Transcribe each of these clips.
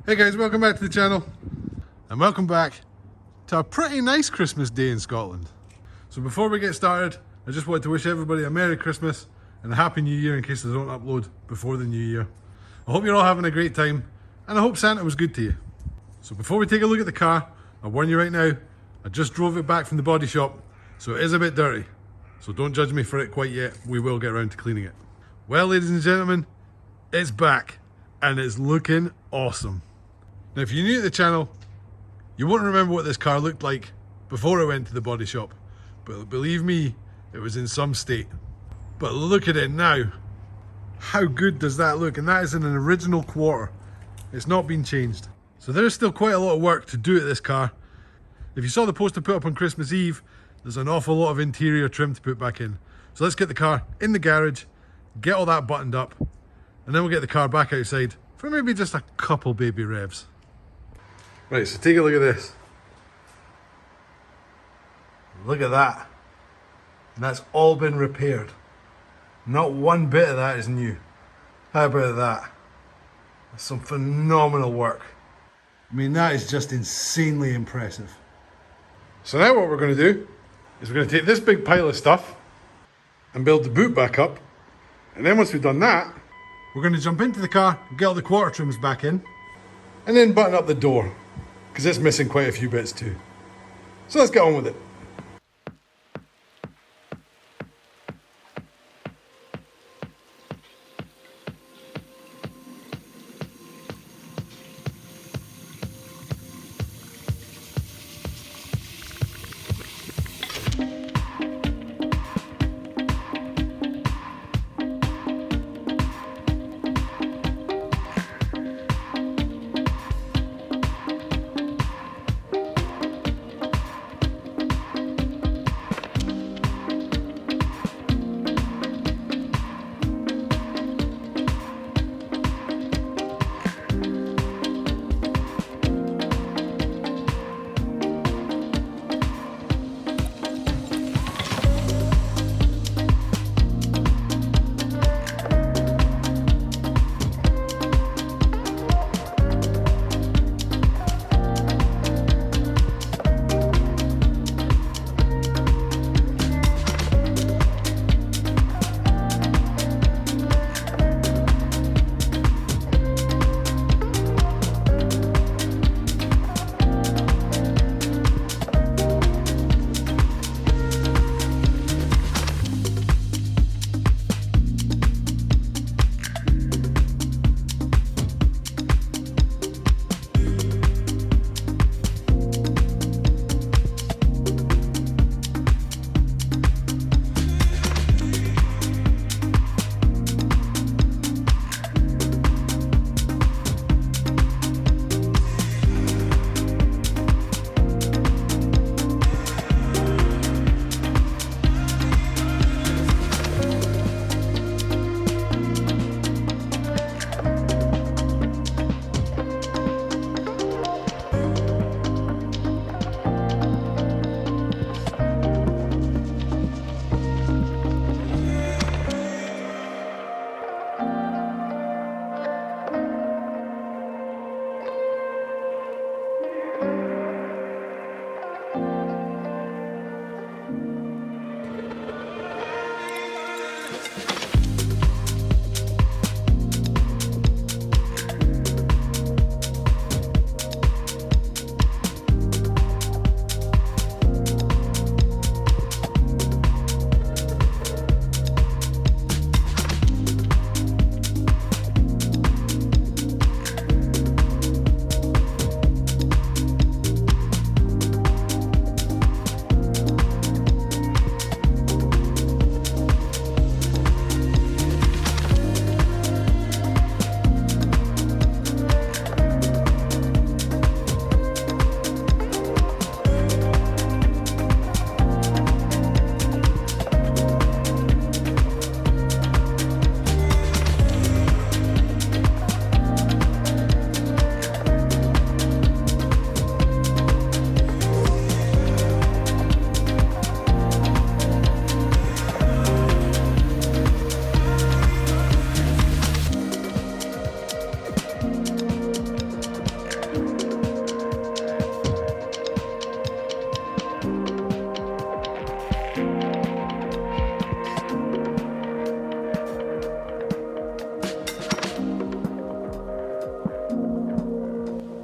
Hey guys, welcome back to the channel and welcome back to a pretty nice Christmas day in Scotland. So before we get started, I just wanted to wish everybody a Merry Christmas and a Happy New Year in case I don't upload before the New Year. I hope you're all having a great time and I hope Santa was good to you. So before we take a look at the car, I'll warn you right now, I just drove it back from the body shop, so it is a bit dirty. So don't judge me for it quite yet, we will get around to cleaning it. Well, ladies and gentlemen, it's back and it's looking awesome. Now, if you're new to the channel, you won't remember what this car looked like before I went to the body shop. But believe me, it was in some state. But look at it now. How good does that look? And that is in an original quarter. It's not been changed. So there's still quite a lot of work to do at this car. If you saw the poster put up on Christmas Eve, there's an awful lot of interior trim to put back in. So let's get the car in the garage, get all that buttoned up, and then we'll get the car back outside for maybe just a couple baby revs. Right, so take a look at this. Look at that. And that's all been repaired. Not one bit of that is new. How about that? That's some phenomenal work. I mean, that is just insanely impressive. So now what we're going to do is we're going to take this big pile of stuff and build the boot back up. And then once we've done that, we're going to jump into the car, get all the quarter trims back in, and then button up the door, because it's missing quite a few bits too. So let's get on with it.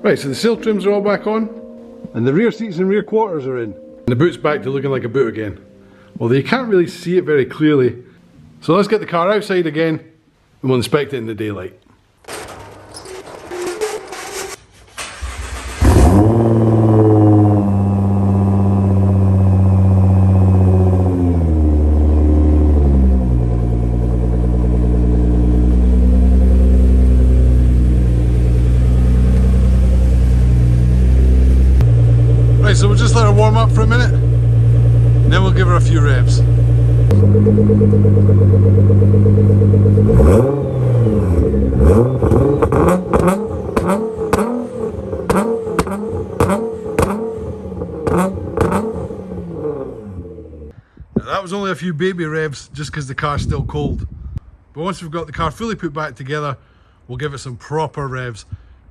Right, so the sail trims are all back on, and the rear seats and rear quarters are in. And the boot's back to looking like a boot again. Although you can't really see it very clearly. So let's get the car outside again, and we'll inspect it in the daylight. Right, so we'll just let her warm up for a minute, and then we'll give her a few revs. Now that was only a few baby revs just because the car's still cold. But once we've got the car fully put back together, we'll give it some proper revs,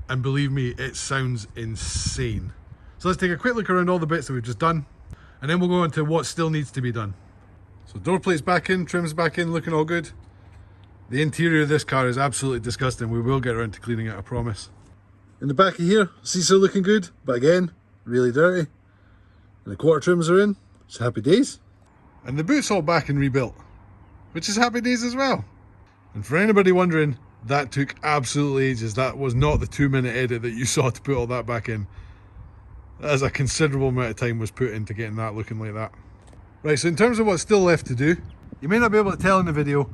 and believe me, it sounds insane. So let's take a quick look around all the bits that we've just done, and then we'll go on to what still needs to be done. So door plates back in, trims back in, looking all good. The interior of this car is absolutely disgusting. We will get around to cleaning it, I promise. In the back of here, seats are looking good, but again, really dirty. And the quarter trims are in, it's happy days. And the boot's all back and rebuilt, which is happy days as well. And for anybody wondering, that took absolutely ages. That was not the 2-minute edit that you saw to put all that back in. As a considerable amount of time was put into getting that looking like that. Right, so in terms of what's still left to do, you may not be able to tell in the video,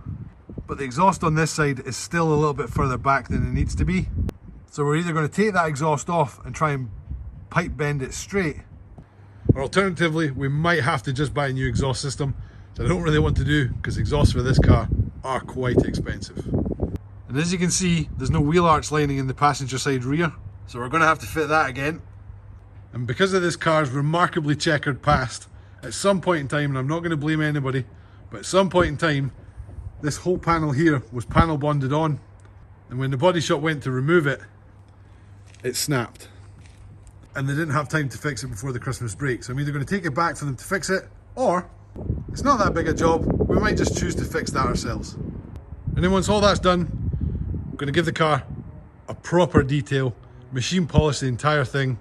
but the exhaust on this side is still a little bit further back than it needs to be. So we're either going to take that exhaust off and try and pipe bend it straight, or alternatively, we might have to just buy a new exhaust system, which I don't really want to do because exhausts for this car are quite expensive. And as you can see, there's no wheel arch lining in the passenger side rear, so we're going to have to fit that again. And because of this car's remarkably checkered past, at some point in time, and I'm not going to blame anybody, but at some point in time, this whole panel here was panel bonded on, and when the body shop went to remove it, it snapped. And they didn't have time to fix it before the Christmas break, so I'm either going to take it back for them to fix it, or it's not that big a job, we might just choose to fix that ourselves. And then once all that's done, I'm going to give the car a proper detail, machine polish the entire thing,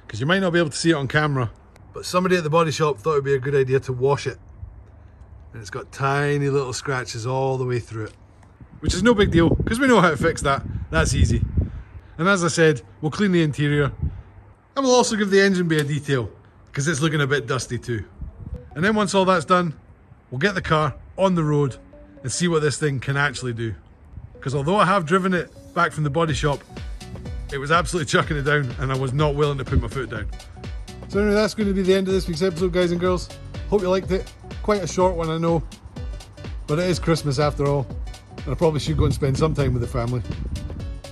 because you might not be able to see it on camera, but somebody at the body shop thought it would be a good idea to wash it. And it's got tiny little scratches all the way through it, which is no big deal because we know how to fix that. That's easy. And as I said, we'll clean the interior, and we'll also give the engine bay a detail because it's looking a bit dusty too. And then once all that's done, we'll get the car on the road and see what this thing can actually do. Because although I have driven it back from the body shop, it was absolutely chucking it down, and I was not willing to put my foot down. So anyway, that's going to be the end of this week's episode, guys and girls. Hope you liked it. Quite a short one, I know, but it is Christmas after all, and I probably should go and spend some time with the family.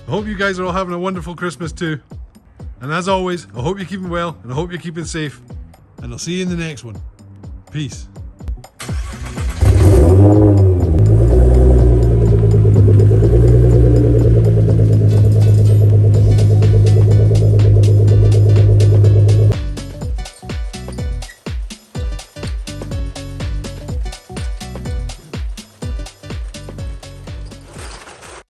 I hope you guys are all having a wonderful Christmas too. And as always, I hope you're keeping well, and I hope you're keeping safe, and I'll see you in the next one. Peace.